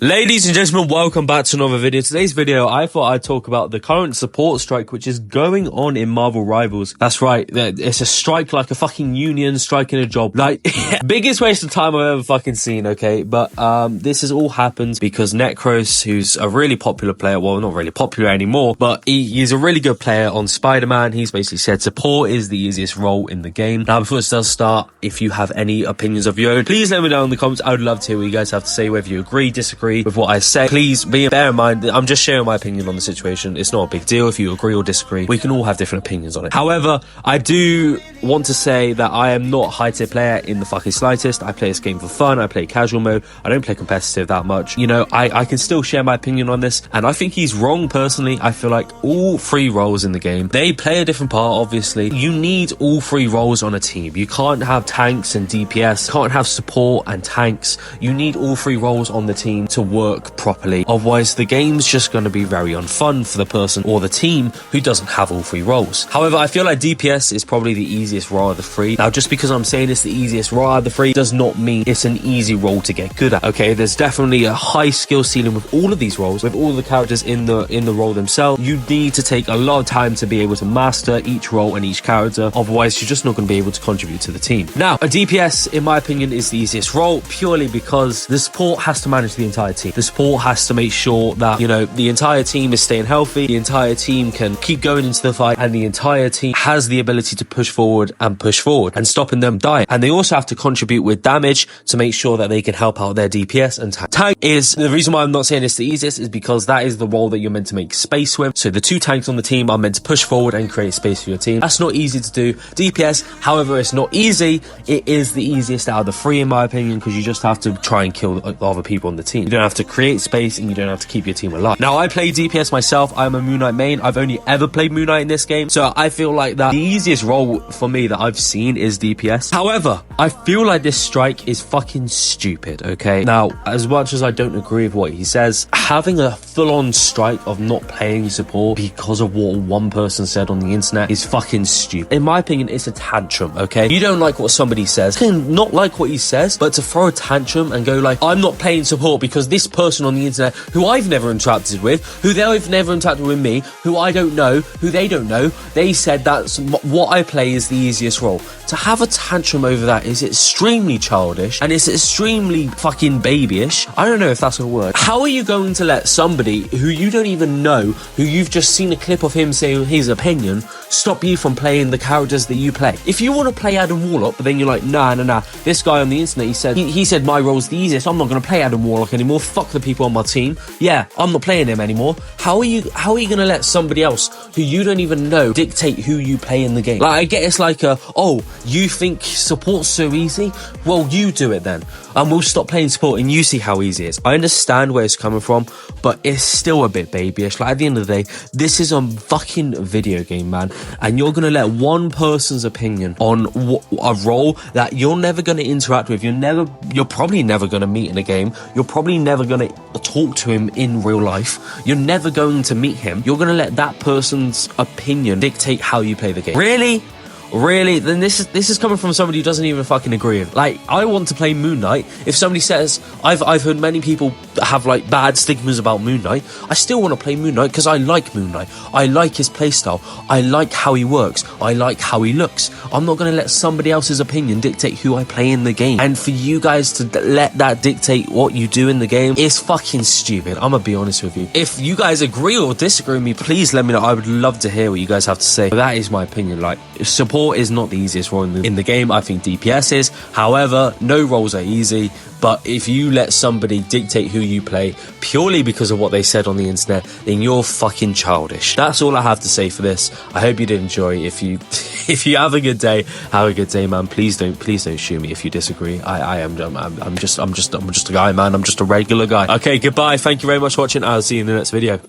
Ladies and gentlemen, welcome back to another video. Today's video, I thought I'd talk about the current support strike which is going on in Marvel Rivals. That's right, it's a strike like a fucking union striking a job. Like, biggest waste of time I've ever fucking seen, okay? But this has all happened because Nekros, who's a really popular player, well, not really popular anymore, but he's a really good player on Spider-Man. He's basically said support is the easiest role in the game. Now, before it does start, if you have any opinions of your own, please let me know in the comments. I would love to hear what you guys have to say, whether you agree, disagree with what I say. Please bear in mind that I'm just sharing my opinion on the situation. It's not a big deal if you agree or disagree. We can all have different opinions on it. However, I do want to say that I am not a high-tier player in the fucking slightest. I play this game for fun. I play casual mode. I don't play competitive that much. You know, I can still share my opinion on this, and I think he's wrong personally. I feel like all three roles in the game, they play a different part, obviously. You need all three roles on a team. You can't have tanks and DPS. You can't have support and tanks. You need all three roles on the team to work properly. Otherwise, the game's just going to be very unfun for the person or the team who doesn't have all three roles. However, I feel like DPS is probably the easiest role of the three. Now, just because I'm saying it's the easiest role of the three does not mean it's an easy role to get good at. Okay, there's definitely a high skill ceiling with all of these roles, with all the characters in the role themselves. You need to take a lot of time to be able to master each role and each character. Otherwise, you're just not going to be able to contribute to the team. Now, a DPS, in my opinion, is the easiest role purely because the support has to manage the entire team. The support has to make sure that, you know, the entire team is staying healthy, the entire team can keep going into the fight, and the entire team has the ability to push forward and stopping them dying. And they also have to contribute with damage to make sure that they can help out their DPS and tank. Tank is the reason why I'm not saying it's the easiest, is because that is the role that you're meant to make space with. So the two tanks on the team are meant to push forward and create space for your team. That's not easy to do. DPS, however, it's not easy. It is the easiest out of the three, in my opinion, because you just have to try and kill the other people on the team. You don't have to create space and you don't have to keep your team alive. Now, I play DPS myself. I'm a Moon Knight main. I've only ever played Moon Knight in this game, so I feel like that the easiest role for me that I've seen is DPS. However, I feel like this strike is fucking stupid, okay? Now, as much as I don't agree with what he says, having a full-on strike of not playing support because of what one person said on the internet is fucking stupid. In my opinion, it's a tantrum, okay? You don't like what somebody says, you can not like what he says, but to throw a tantrum and go like, I'm not playing support because this person on the internet who I've never interacted with, who they've never interacted with me, who I don't know, who they don't know, they said that's what I play is the easiest role. To have a tantrum over that is extremely childish and it's extremely fucking babyish. I don't know if that's a word. How are you going to let somebody who you don't even know, who you've just seen a clip of him saying his opinion, stop you from playing the characters that you play? If you want to play Adam Warlock, but then you're like, nah, this guy on the internet, he said my role's the easiest, I'm not going to play Adam Warlock anymore, fuck the people on my team, yeah, I'm not playing him anymore. How are you going to let somebody else who you don't even know dictate who you play in the game? Like, I get it's like oh, you think support's so easy? Well, you do it then, and we'll stop playing support and you see how easy it is. I understand where it's coming from, but it's still a bit babyish. Like, at the end of the day, this is a fucking video game, man, and you're gonna let one person's opinion on a role that you're never gonna interact with, you're probably never gonna meet in a game, you're probably never gonna talk to him in real life, you're never going to meet him, you're gonna let that person's opinion dictate how you play the game? Really? Then this is coming from somebody who doesn't even fucking agree with. Like, I want to play Moon Knight. If somebody says, I've heard many people have like bad stigmas about Moon Knight, I still want to play Moon Knight because I like Moon Knight. I like his playstyle. I like how he works. I like how he looks. I'm not going to let somebody else's opinion dictate who I play in the game. And for you guys to let that dictate what you do in the game is fucking stupid. I'm going to be honest with you. If you guys agree or disagree with me, please let me know. I would love to hear what you guys have to say. But that is my opinion. Like, support is not the easiest role in the game. I think DPS is. However, no roles are easy, but if you let somebody dictate who you play purely because of what they said on the internet, then you're fucking childish. That's all I have to say for this. I hope you did enjoy. If you have a good day, man. Please don't shoot me if you disagree. I'm just a guy, man. I'm just a regular guy. Okay, goodbye. Thank you very much for watching. I'll see you in the next video.